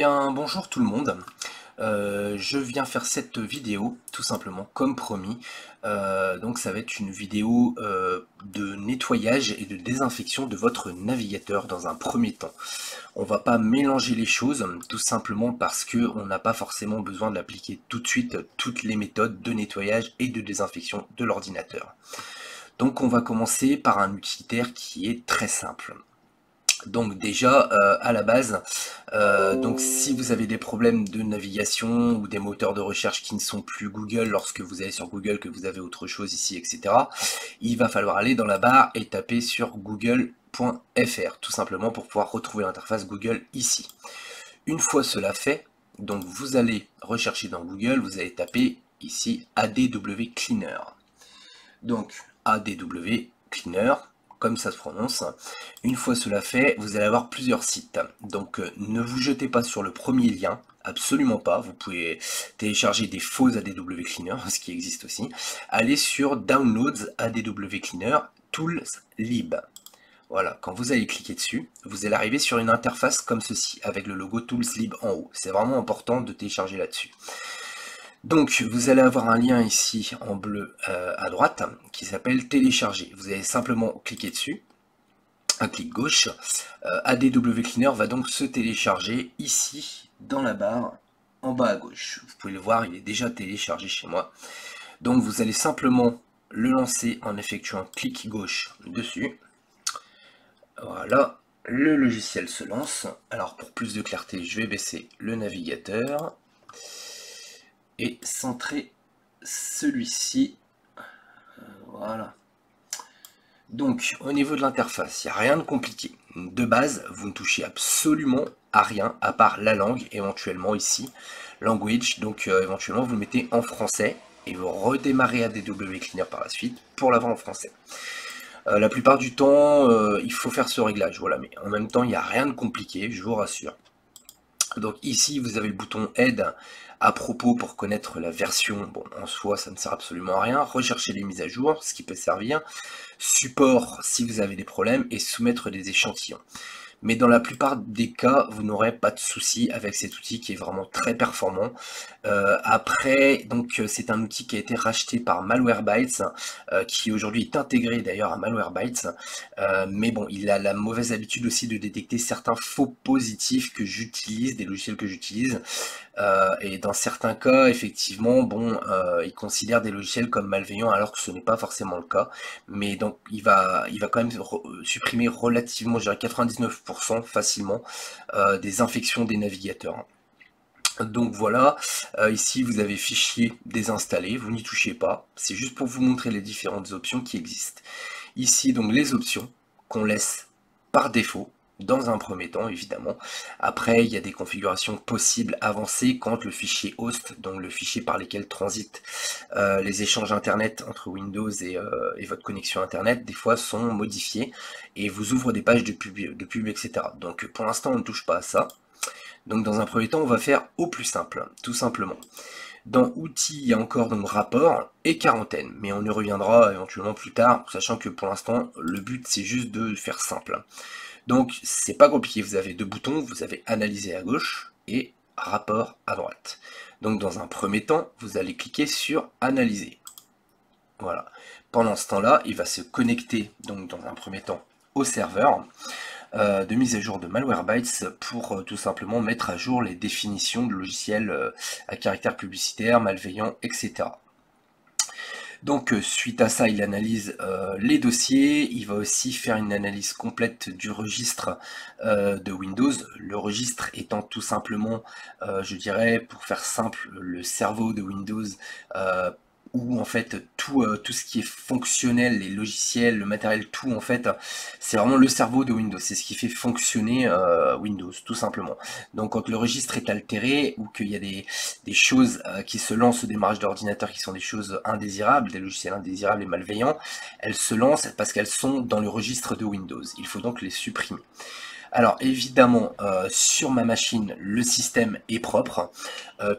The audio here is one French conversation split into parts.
Eh bien, bonjour tout le monde. Je viens faire cette vidéo, tout simplement, comme promis. Donc ça va être une vidéo de nettoyage et de désinfection de votre navigateur dans un premier temps. On va pas mélanger les choses, tout simplement parce que on n'a pas forcément besoin d'appliquer tout de suite toutes les méthodes de nettoyage et de désinfection de l'ordinateur. Donc on va commencer par un utilitaire qui est très simple. Donc déjà à la base, donc si vous avez des problèmes de navigation ou des moteurs de recherche qui ne sont plus Google lorsque vous allez sur Google, que vous avez autre chose ici, etc., il va falloir aller dans la barre et taper sur google.fr, tout simplement pour pouvoir retrouver l'interface Google ici. Une fois cela fait, donc vous allez rechercher dans Google, vous allez taper ici ADW Cleaner. Donc ADW Cleaner, comme ça se prononce. Une fois cela fait, vous allez avoir plusieurs sites. Donc ne vous jetez pas sur le premier lien, absolument pas. Vous pouvez télécharger des faux ADW Cleaner, ce qui existe aussi. Allez sur Downloads ADW Cleaner Tools Lib. Voilà, quand vous allez cliquer dessus, vous allez arriver sur une interface comme ceci, avec le logo Tools Lib en haut. C'est vraiment important de télécharger là-dessus. Donc vous allez avoir un lien ici en bleu à droite qui s'appelle télécharger. Vous allez simplement cliquer dessus, un clic gauche. ADW Cleaner va donc se télécharger ici dans la barre en bas à gauche. Vous pouvez le voir, il est déjà téléchargé chez moi. Donc vous allez simplement le lancer en effectuant un clic gauche dessus. Voilà, le logiciel se lance. Alors pour plus de clarté, je vais baisser le navigateur et centrer celui-ci. Voilà. Donc au niveau de l'interface, il n'y a rien de compliqué. De base, vous ne touchez absolument à rien à part la langue, éventuellement ici, language, donc éventuellement vous le mettez en français et vous redémarrez ADW Cleaner par la suite pour l'avoir en français. La plupart du temps, il faut faire ce réglage, voilà, mais en même temps, il n'y a rien de compliqué, je vous rassure. Donc ici, vous avez le bouton aide à propos pour connaître la version. Bon, en soi, ça ne sert absolument à rien. Rechercher les mises à jour, ce qui peut servir. Support si vous avez des problèmes et soumettre des échantillons. Mais dans la plupart des cas, vous n'aurez pas de souci avec cet outil qui est vraiment très performant. Après, donc c'est un outil qui a été racheté par Malwarebytes, qui aujourd'hui est intégré d'ailleurs à Malwarebytes. Mais bon, il a la mauvaise habitude aussi de détecter certains faux positifs que j'utilise, des logiciels que j'utilise. Et dans certains cas, effectivement, bon, il considère des logiciels comme malveillants alors que ce n'est pas forcément le cas. Mais donc, il va quand même supprimer relativement, je dirais 99% facilement, des infections des navigateurs. Donc voilà, ici vous avez fichier désinstallé, vous n'y touchez pas, c'est juste pour vous montrer les différentes options qui existent. Ici donc les options qu'on laisse par défaut, dans un premier temps évidemment. Après il y a des configurations possibles avancées quand le fichier host, donc le fichier par lequel transitent les échanges internet entre Windows et votre connexion internet, des fois sont modifiés et vous ouvrent des pages de pub, etc. Donc pour l'instant on ne touche pas à ça. Donc dans un premier temps, on va faire au plus simple, tout simplement. Dans outils, il y a encore donc rapport et quarantaine, mais on y reviendra éventuellement plus tard, sachant que pour l'instant, le but c'est juste de faire simple. Donc c'est pas compliqué, vous avez deux boutons, vous avez analyser à gauche et rapport à droite. Donc dans un premier temps, vous allez cliquer sur analyser. Voilà. Pendant ce temps-là, il va se connecter donc dans un premier temps au serveur de mise à jour de Malwarebytes pour tout simplement mettre à jour les définitions de logiciels à caractère publicitaire, malveillant, etc. Donc suite à ça, il analyse les dossiers, il va aussi faire une analyse complète du registre de Windows, le registre étant tout simplement, je dirais, pour faire simple, le cerveau de Windows, où en fait tout ce qui est fonctionnel, les logiciels, le matériel, tout en fait, c'est vraiment le cerveau de Windows, c'est ce qui fait fonctionner Windows, tout simplement. Donc quand le registre est altéré, ou qu'il y a des choses qui se lancent au démarrage d'ordinateur qui sont des choses indésirables, des logiciels indésirables et malveillants, elles se lancent parce qu'elles sont dans le registre de Windows. Il faut donc les supprimer. Alors évidemment, sur ma machine, le système est propre,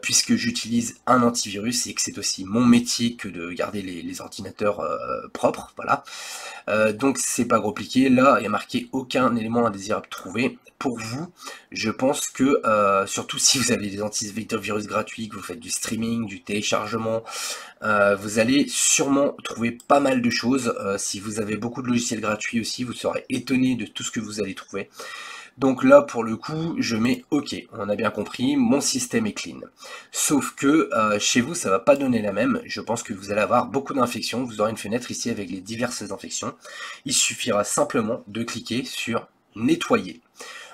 puisque j'utilise un antivirus et que c'est aussi mon métier que de garder les ordinateurs propres, voilà. Donc c'est pas compliqué, là il y a marqué aucun élément indésirable trouvé. Pour vous, je pense que, surtout si vous avez des antivirus gratuits, que vous faites du streaming, du téléchargement, vous allez sûrement trouver pas mal de choses. Si vous avez beaucoup de logiciels gratuits aussi, vous serez étonné de tout ce que vous allez trouver. Donc là, pour le coup, je mets OK, on a bien compris, mon système est clean. Sauf que chez vous, ça va pas donner la même. Je pense que vous allez avoir beaucoup d'infections. Vous aurez une fenêtre ici avec les diverses infections. Il suffira simplement de cliquer sur nettoyer.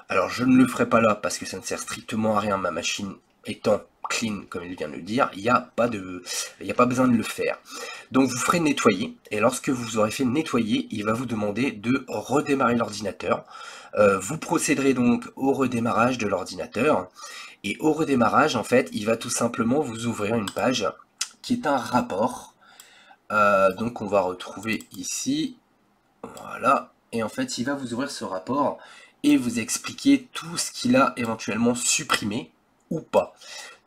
Alors je ne le ferai pas là parce que ça ne sert strictement à rien, ma machine étant clean comme il vient de le dire, il n'y a pas besoin de le faire. Donc vous ferez nettoyer, et lorsque vous aurez fait nettoyer, il va vous demander de redémarrer l'ordinateur. Vous procéderez donc au redémarrage de l'ordinateur, et au redémarrage, en fait, il va tout simplement vous ouvrir une page qui est un rapport. Donc on va retrouver ici, voilà, et en fait il va vous ouvrir ce rapport et vous expliquer tout ce qu'il a éventuellement supprimé ou pas.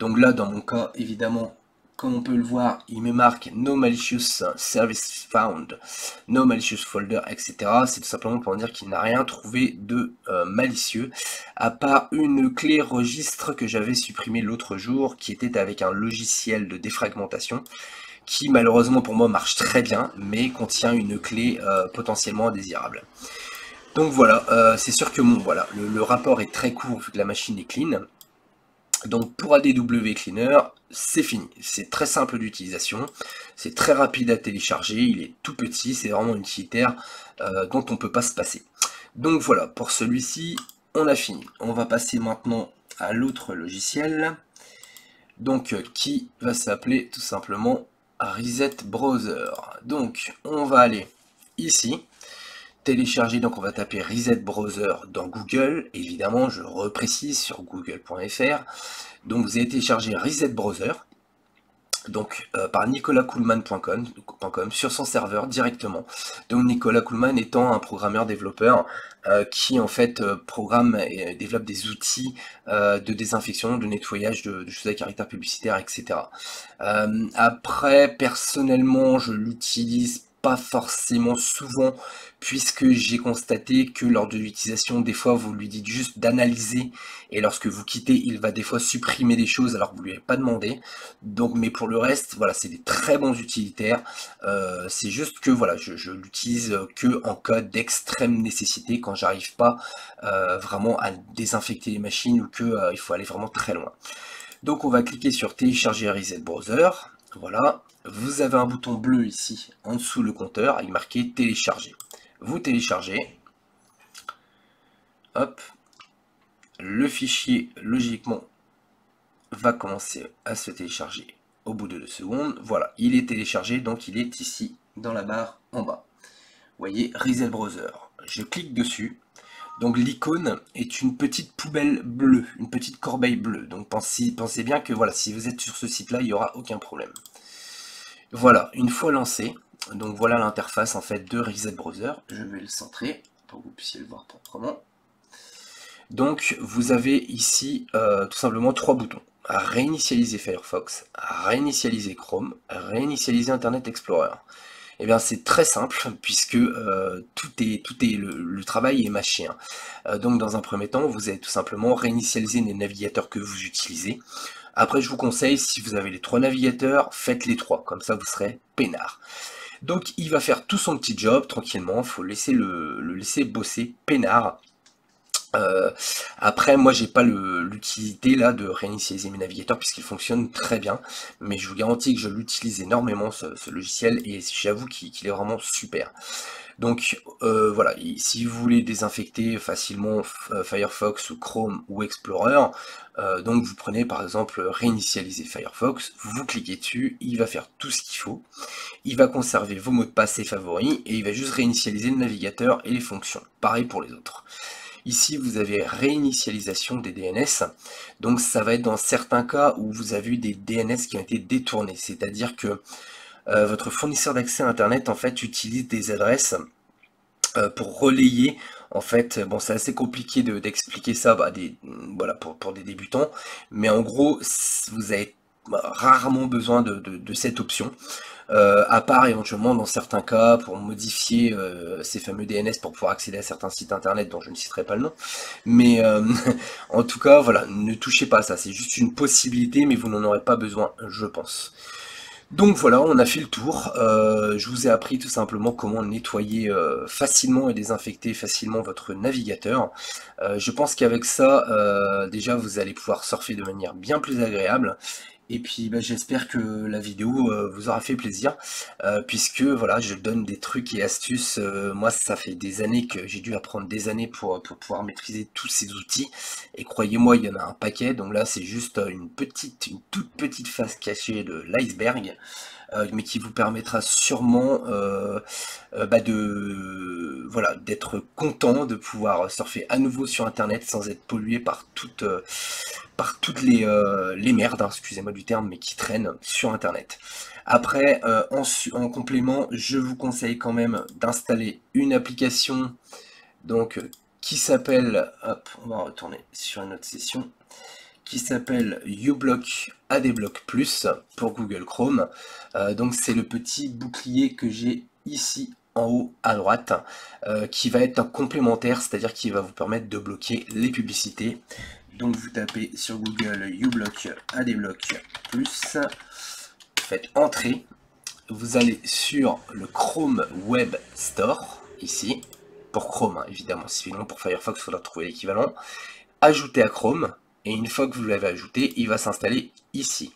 Donc là dans mon cas évidemment, comme on peut le voir, il me marque no malicious service found, no malicious folder, etc. C'est tout simplement pour dire qu'il n'a rien trouvé de malicieux, à part une clé registre que j'avais supprimée l'autre jour, qui était avec un logiciel de défragmentation, qui malheureusement pour moi marche très bien, mais contient une clé potentiellement indésirable. Donc voilà, c'est sûr que bon, voilà, le rapport est très court vu que la machine est clean. Donc pour ADW Cleaner, c'est fini. C'est très simple d'utilisation, c'est très rapide à télécharger, il est tout petit, c'est vraiment un utilitaire dont on ne peut pas se passer. Donc voilà, pour celui-ci, on a fini. On va passer maintenant à l'autre logiciel, donc qui va s'appeler tout simplement Reset Browser. Donc on va aller ici, télécharger, donc on va taper Reset Browser dans Google, évidemment je reprécise sur google.fr. Donc vous allez télécharger Reset Browser, donc par nicolascoolman.com sur son serveur directement. Donc Nicolas Coolman étant un programmeur développeur qui en fait programme et développe des outils de désinfection, de nettoyage de choses à caractère publicitaire, etc. Après, personnellement, je l'utilise pas forcément souvent, puisque j'ai constaté que lors de l'utilisation, des fois, vous lui dites juste d'analyser, et lorsque vous quittez, il va des fois supprimer des choses alors que vous lui avez pas demandé. Donc, mais pour le reste, voilà, c'est des très bons utilitaires. C'est juste que voilà, je l'utilise que en cas d'extrême nécessité, quand j'arrive pas vraiment à désinfecter les machines ou que il faut aller vraiment très loin. Donc on va cliquer sur télécharger Reset Browser, voilà, vous avez un bouton bleu ici en dessous le compteur avec marqué télécharger. Vous téléchargez, hop, le fichier logiquement va commencer à se télécharger au bout de 2 secondes. Voilà, il est téléchargé, donc il est ici dans la barre en bas. Vous voyez Reset Browser, je clique dessus. Donc l'icône est une petite poubelle bleue, une petite corbeille bleue. Donc pensez bien que voilà, si vous êtes sur ce site-là, il n'y aura aucun problème. Voilà, une fois lancé, donc voilà l'interface en fait de Reset Browser. Je vais le centrer pour que vous puissiez le voir proprement. Donc vous avez ici tout simplement 3 boutons. Réinitialiser Firefox, réinitialiser Chrome, réinitialiser Internet Explorer. Eh bien c'est très simple puisque le travail est mâché. Donc dans un premier temps, vous allez tout simplement réinitialiser les navigateurs que vous utilisez. Après je vous conseille, si vous avez les 3 navigateurs, faites les 3, comme ça vous serez peinard. Donc il va faire tout son petit job tranquillement, il faut laisser le laisser bosser peinard. Après moi j'ai pas l'utilité là de réinitialiser mes navigateurs puisqu'il fonctionne très bien, mais je vous garantis que je l'utilise énormément ce logiciel et j'avoue qu'il est vraiment super. Donc voilà, si vous voulez désinfecter facilement Firefox ou Chrome ou Explorer, donc vous prenez par exemple réinitialiser Firefox, vous cliquez dessus, il va faire tout ce qu'il faut, il va conserver vos mots de passe et favoris et il va juste réinitialiser le navigateur et les fonctions. Pareil pour les autres. Ici, vous avez réinitialisation des DNS. Donc, ça va être dans certains cas où vous avez eu des DNS qui ont été détournés. C'est-à-dire que votre fournisseur d'accès à Internet, en fait, utilise des adresses pour relayer En fait, bon, c'est assez compliqué d'expliquer ça voilà, pour des débutants, mais en gros, vous avez rarement besoin de cette option. À part éventuellement dans certains cas pour modifier ces fameux DNS pour pouvoir accéder à certains sites internet dont je ne citerai pas le nom. Mais en tout cas, voilà, ne touchez pas à ça, c'est juste une possibilité, mais vous n'en aurez pas besoin, je pense. Donc voilà, on a fait le tour. Je vous ai appris tout simplement comment nettoyer facilement et désinfecter facilement votre navigateur. Je pense qu'avec ça, déjà, vous allez pouvoir surfer de manière bien plus agréable. Et puis bah, j'espère que la vidéo vous aura fait plaisir, puisque voilà, je donne des trucs et astuces. Moi, ça fait des années que j'ai dû apprendre des années pour pouvoir maîtriser tous ces outils. Et croyez-moi, il y en a un paquet. Donc là, c'est juste une toute petite face cachée de l'iceberg. Mais qui vous permettra sûrement voilà, d'être content de pouvoir surfer à nouveau sur internet sans être pollué par toutes les merdes, hein, excusez-moi du terme, mais qui traînent sur internet. Après, en complément, je vous conseille quand même d'installer une application donc qui s'appelle, hop, on va retourner sur une autre session, qui s'appelle uBlock ADBlock Plus pour Google Chrome. Donc c'est le petit bouclier que j'ai ici en haut à droite, qui va être un complémentaire, c'est-à-dire qui va vous permettre de bloquer les publicités. Donc vous tapez sur Google uBlock ADBlock Plus, faites entrer, vous allez sur le Chrome Web Store, ici, pour Chrome hein, évidemment, sinon pour Firefox il faudra trouver l'équivalent. Ajoutez à Chrome, et une fois que vous l'avez ajouté, il va s'installer ici.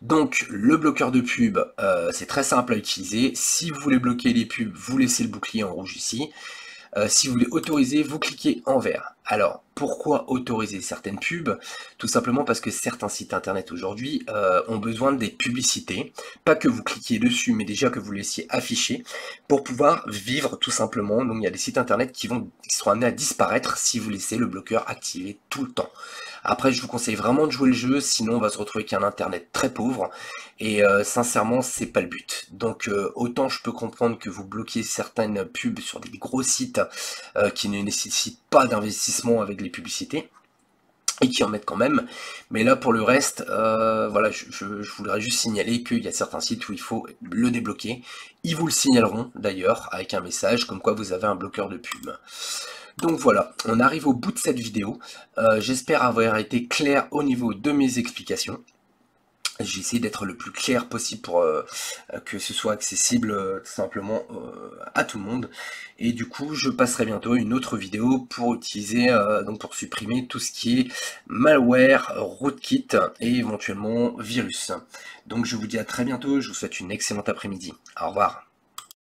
Donc le bloqueur de pub, c'est très simple à utiliser. Si vous voulez bloquer les pubs, vous laissez le bouclier en rouge ici. Si vous voulez autoriser, vous cliquez en vert. Alors, pourquoi autoriser certaines pubs? Tout simplement parce que certains sites internet aujourd'hui ont besoin des publicités. Pas que vous cliquiez dessus, mais déjà que vous laissiez afficher pour pouvoir vivre tout simplement. Donc il y a des sites internet qui seront amenés à disparaître si vous laissez le bloqueur activé tout le temps. Après, je vous conseille vraiment de jouer le jeu, sinon on va se retrouver avec un internet très pauvre, et sincèrement, c'est pas le but. Donc autant je peux comprendre que vous bloquiez certaines pubs sur des gros sites qui ne nécessitent pas d'investissement avec les publicités, et qui en mettent quand même, mais là pour le reste, voilà, je voudrais juste signaler qu'il y a certains sites où il faut le débloquer. Ils vous le signaleront d'ailleurs avec un message comme quoi vous avez un bloqueur de pub. Donc voilà, on arrive au bout de cette vidéo. J'espère avoir été clair au niveau de mes explications. J'ai essayé d'être le plus clair possible pour que ce soit accessible tout simplement à tout le monde. Et du coup, je passerai bientôt une autre vidéo pour utiliser, donc pour supprimer tout ce qui est malware, rootkit et éventuellement virus. Donc je vous dis à très bientôt, je vous souhaite une excellente après-midi. Au revoir.